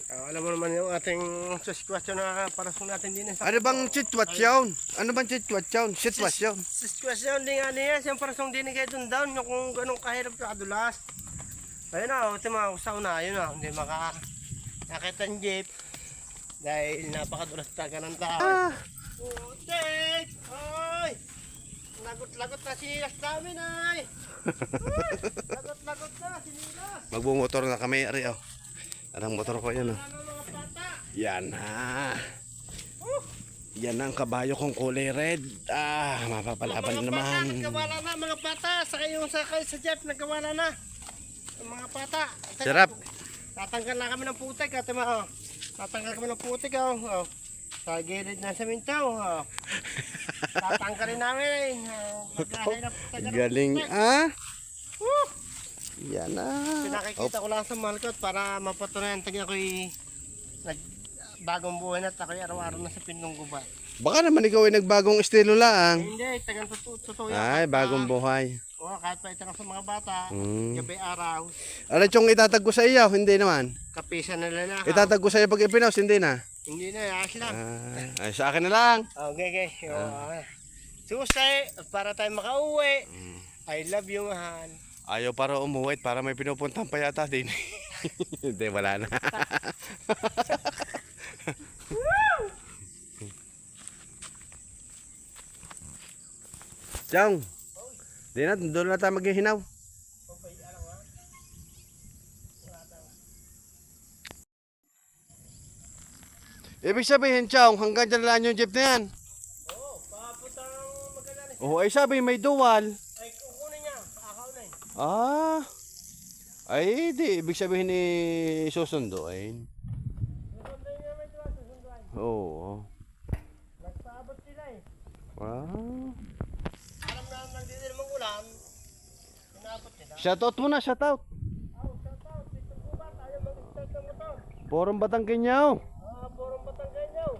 Alam mo naman yung ating sitwasyon na parasong natin din. Ano bang sitwasyon? Ano bang sitwasyon? Sitwasyon. Sitwasyon din nga niya. Siyang parasong din kayo dun down. Yung kung ganun kahirap sa kadulas. Ayun na, ito mga usaw na. Ayun na, hindi makakita ng jeep. Dahil napakadulas talaga ng tao. Putik! Ay! Lagot-lagot na sinilas namin ay! Lagot-lagot na sinilas! Magbumotor na kami, Ari. Oh. Anong motor ko yan, oh. Yan na. Yan ang kabayo kong kulay red. Mapapalaban na naman. Nagkawala na mga bata. Saka yung sakay sa jeep, nagkawala na. Mga bata. Sarap. Tatanggal na kami ng putik. Tatanggal kami ng putik. Oh. Sa gilid na samintaw. Oh. Tatanggalin namin. Galing, Yan na. Pinakikita ko lang sa malkot para mapatunayan. Tingnan ko'y bagong buhay na at ako'y araw-araw na sa pindong gubat. Baka naman ikaw ay nagbagong estilo lang. Hindi, tagang totoo yan. Ay, bagong buhay. Oo, kahit pa itanong sa mga bata, gabi araw. Ano yung itatag ko sa iyo? Hindi naman. Kapisa na lang. Itatag ko sa iyo pag ipinaws, hindi na. Hindi na, ayos lang. Ay, sa akin na lang. Okay. Susay, para tayo makauwi. I love you, mahal. Ayaw para umuwi para may pinupuntahan pa yata din. Hindi, wala na. Chong, di na, doon na tayo maghihinaw. Ibig sabihin, Chong, hanggang dyan lang yung jeep na yan. Oo, papuntang Magallanes. Oo, ay sabi, may dual. Ay, kukunin niya, paakaw na Ay, di, ibig sabihin ni susunduin. Susunduin niya may tuwa, susunduin. Oo. Nagpaabot sila eh. Wow. Alam na nandito namang ulan. Sinabot nila. Shoutout muna, shoutout. Shoutout, pitong gubat, ayaw mag-start ng motor. Porong Batanggenyaw. Purong Batanggenyaw.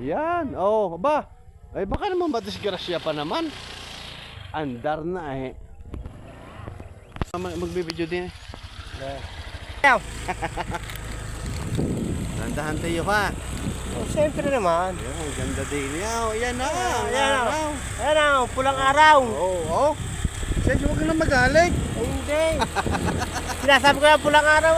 Yan, ba? Ay, baka naman madisgrasya pa naman. Andar na eh. Magbibideo din eh. Dandahan tayo ha. Siyempre naman. Ang ganda din yaw. Yan na. Ayan na, pulang araw. Oo. Sige, huwag na magalit. Hindi. Sinasabi ko na pulang araw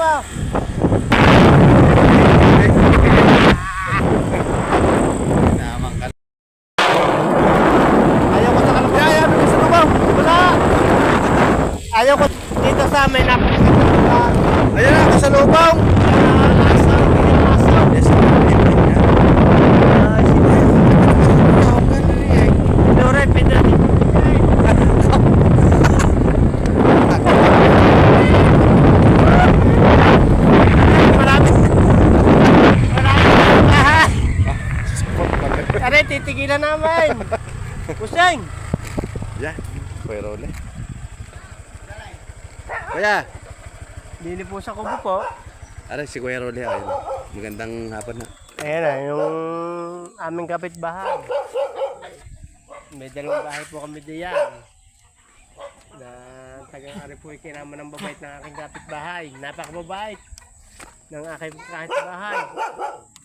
Ayaw ko sa kalagaya, bilis mo ba? Wala. Ayaw ko dito sa amin na. Ayan na, kasalubong. Aray, titigilan namin. Kuseng. Yan, pero ulit. Kuya. Dili po sa kubo po. Aray, si Kuya Rolly. Ayun. Magandang hapon na. Ayan na, yung aming kapitbahay. May dalawang bahay po kami diyan. Na tagang-ari po kinama ng babait ng aking kapitbahay. Napakababait ng aking kapitbahay.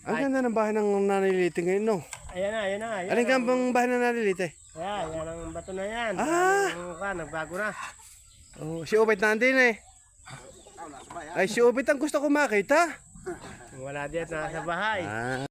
Ang ganda ng bahay ng Nanay Liti ngayon, no? Ayan na. Alin ka bang bahay ng Nanay Liti? Yan ang bato na yan. Nagbago na. Oh, si Ubit nandun eh. Ay, si Ubit ang gusto ko makita. Wala diyan, nasa bahay.